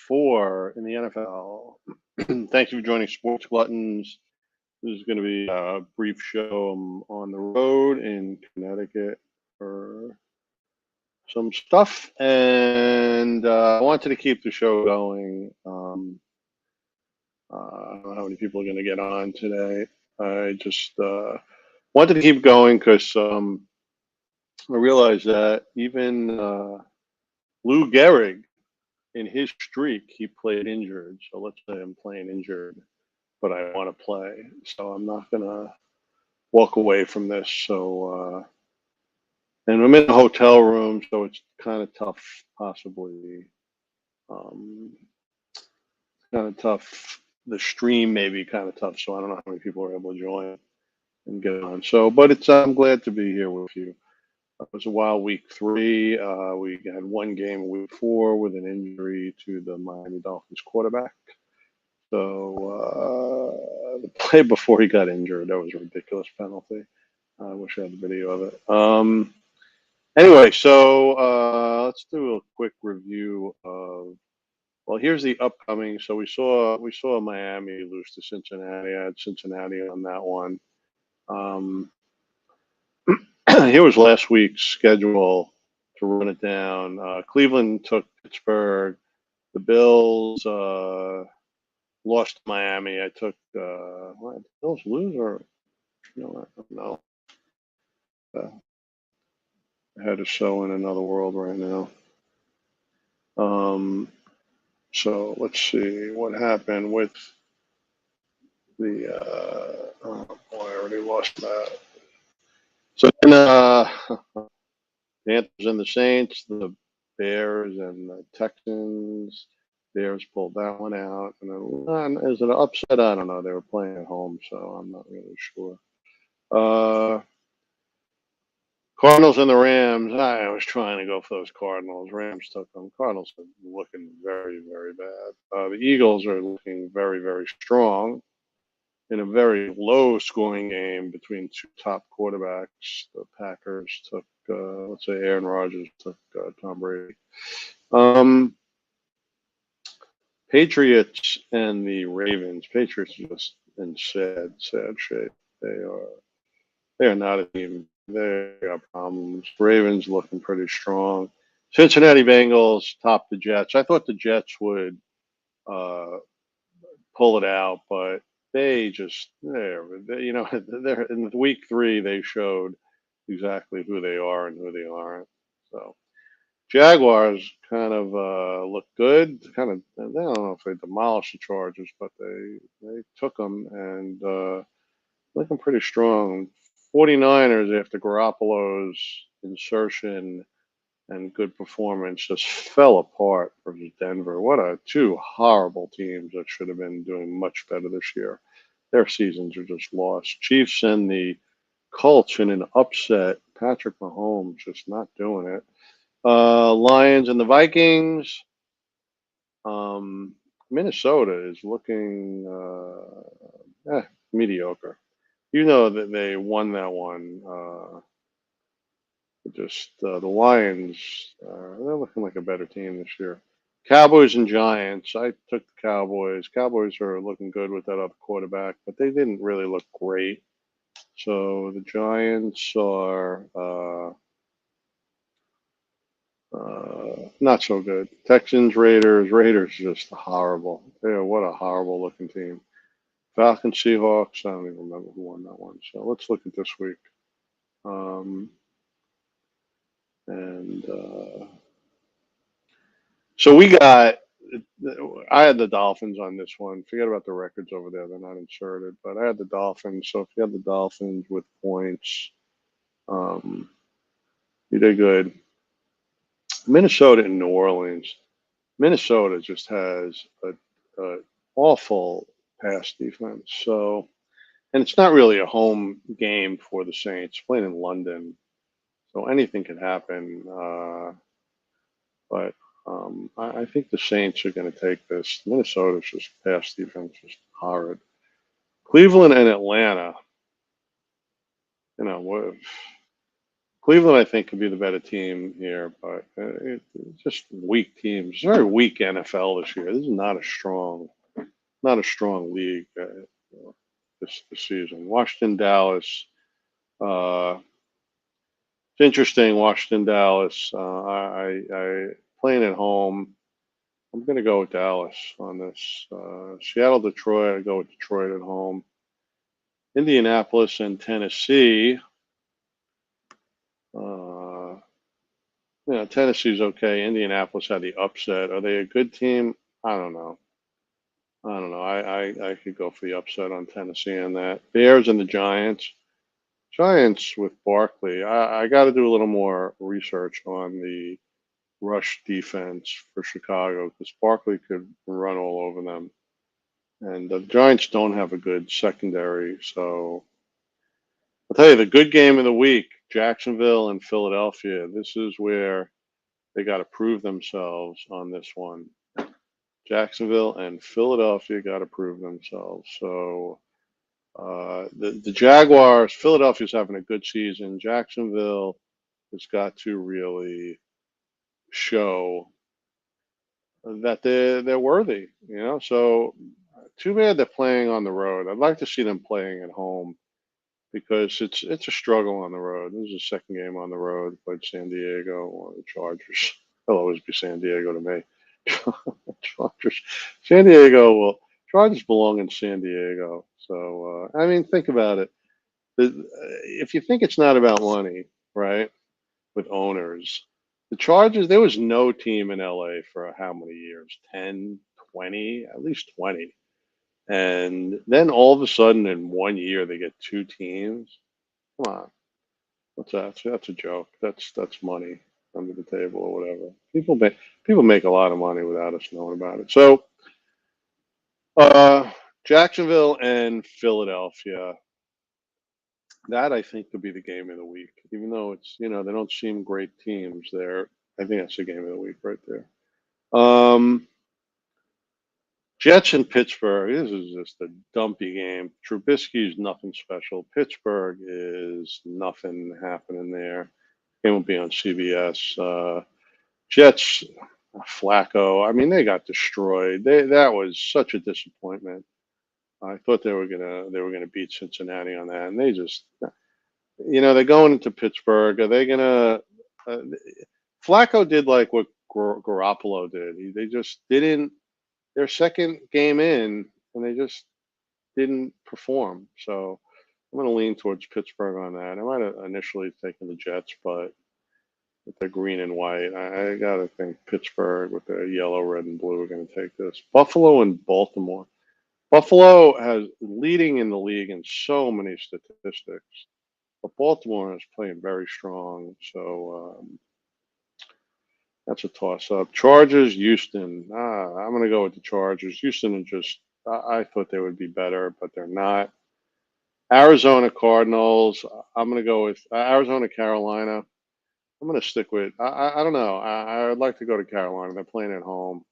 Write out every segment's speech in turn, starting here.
4 in the NFL. Thank you for joining Sports Gluttons. This is going to be a brief show. I'm on the road in Connecticut for some stuff, and I wanted to keep the show going. I don't know how many people are going to get on today. I just wanted to keep going because I realized that even Lou Gehrig, in his streak, he played injured. So let's say I'm playing injured, but I want to play. So I'm not going to walk away from this. So, and I'm in a hotel room, so it's kind of tough, possibly. Um, kind of tough. The stream may be kind of tough, so I don't know how many people are able to join and get on. So, but it's I'm glad to be here with you. It was a wild week 3. We had one game in week 4 with an injury to the Miami Dolphins quarterback. So the play before he got injured, that was a ridiculous penalty. I wish I had the video of it. Anyway, so let's do a quick review of. Well, here's the upcoming. So we saw Miami lose to Cincinnati. I had Cincinnati on that one. Here was last week's schedule to run it down. Cleveland took Pittsburgh. The Bills lost to Miami. I took what, Bills lose or no? I don't know. I had a show in another world right now. So let's see what happened with the. Oh boy, I already lost that. So then the Panthers and the Saints, the Bears and the Texans. Bears pulled that one out. And then, is it an upset? I don't know. They were playing at home, so I'm not really sure. Cardinals and the Rams. I was trying to go for those Cardinals. Rams took them. Cardinals are looking very, very bad. The Eagles are looking very, very strong in a very low-scoring game between two top quarterbacks. The Packers took, let's say, Aaron Rodgers took Tom Brady. Patriots and the Ravens. Patriots are just in sad, sad shape. They are not a team. They got problems. Ravens looking pretty strong. Cincinnati Bengals topped the Jets. I thought the Jets would pull it out, but they just they're in week 3 they showed exactly who they are and who they aren't. So Jaguars kind of look good. Kind of I don't know if they demolished the Chargers, but they took them and looking pretty strong. 49ers, after Garoppolo's insertion and good performance, just fell apart versus Denver. What a two horrible teams that should have been doing much better this year. Their seasons are just lost. Chiefs and the Colts in an upset. Patrick Mahomes just not doing it. Lions and the Vikings. Minnesota is looking mediocre. You know that they won that one. The Lions, they're looking like a better team this year. Cowboys and Giants. I took the Cowboys. Cowboys are looking good with that other quarterback, but they didn't really look great. So the Giants are not so good. Texans, Raiders. Raiders just horrible. What a horrible looking team. Falcons, Seahawks. I don't even remember who won that one. So let's look at this week. So we got. I had the Dolphins on this one. Forget about the records over there; they're not inserted. But I had the Dolphins. So if you have the Dolphins with points, you did good. Minnesota and New Orleans. Minnesota just has a awful pass defense. So, and it's not really a home game for the Saints playing in London, so anything can happen. But I think the Saints are going to take this. Minnesota's just pass defense is horrid. Cleveland and Atlanta. Cleveland, I think, could be the better team here, but it's just weak teams. It's a very weak NFL this year. This is not a strong league this season. Washington, Dallas. It's interesting. Washington, Dallas. I playing at home. I'm going to go with Dallas on this. Seattle, Detroit. I go with Detroit at home. Indianapolis and Tennessee. Tennessee's okay. Indianapolis had the upset. Are they a good team? I don't know. I could go for the upset on Tennessee on that. Bears and the Giants. Giants with Barkley. I got to do a little more research on the rush defense for Chicago because Barkley could run all over them. And the Giants don't have a good secondary. So I'll tell you the good game of the week, Jacksonville and Philadelphia. This is where they got to prove themselves on this one. Jacksonville and Philadelphia got to prove themselves. So the Jaguars, Philadelphia's having a good season. Jacksonville has got to really show that they're worthy, So too bad they're playing on the road. I'd like to see them playing at home because it's a struggle on the road. This is the second game on the road. Played San Diego or the Chargers. They'll always be San Diego to me. Chargers, San Diego. Well, Chargers belong in San Diego. So I mean, think about it. If you think it's not about money, right? With owners, the Chargers. There was no team in LA for how many years? 10, 20, at least 20. And then all of a sudden, in 1 year, they get two teams. Come on, what's that? That's a joke. That's money under the table or whatever. People make a lot of money without us knowing about it. So, Jacksonville and Philadelphia. That I think could be the game of the week, even though it's they don't seem great teams there. I think that's the game of the week right there. Jets in Pittsburgh. This is just a dumpy game. Trubisky's nothing special. Pittsburgh is nothing happening there. Game will be on CBS. Jets, Flacco. I mean, they got destroyed. That was such a disappointment. I thought they were gonna beat Cincinnati on that, and they just, they're going into Pittsburgh. Are they gonna? Flacco did like what Garoppolo did. They just didn't. Their second game in, and they just didn't perform. So I'm going to lean towards Pittsburgh on that. I might have initially taken the Jets, but with the green and white, I got to think Pittsburgh with the yellow, red, and blue are going to take this. Buffalo and Baltimore. Buffalo has leading in the league in so many statistics, but Baltimore is playing very strong. So that's a toss-up. Chargers, Houston. I'm going to go with the Chargers. Houston I thought they would be better, but they're not. Arizona Cardinals. I'm going to go with Arizona Carolina. I'm going to stick with. I don't know. I would like to go to Carolina. They're playing at home.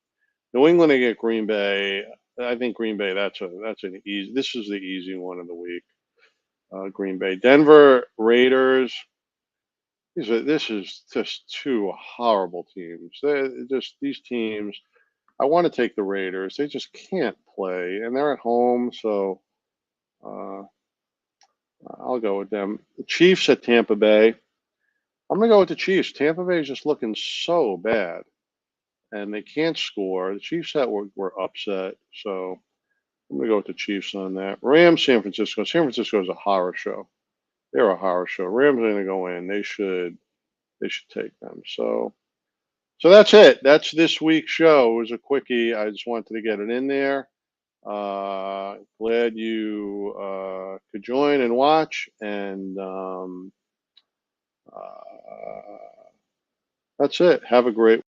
New England, they get Green Bay. I think Green Bay. That's an easy. This is the easy one of the week. Green Bay, Denver Raiders. This is just two horrible teams. These teams. I want to take the Raiders. They just can't play, and they're at home, so I'll go with them. The Chiefs at Tampa Bay. I'm going to go with the Chiefs. Tampa Bay is just looking so bad, and they can't score. The Chiefs were upset, so I'm going to go with the Chiefs on that. Rams, San Francisco. San Francisco is a horror show. They're a horror show. Rams are going to go in. They should take them. So that's it. That's this week's show. It was a quickie. I just wanted to get it in there. Glad you could join and watch. And that's it. Have a great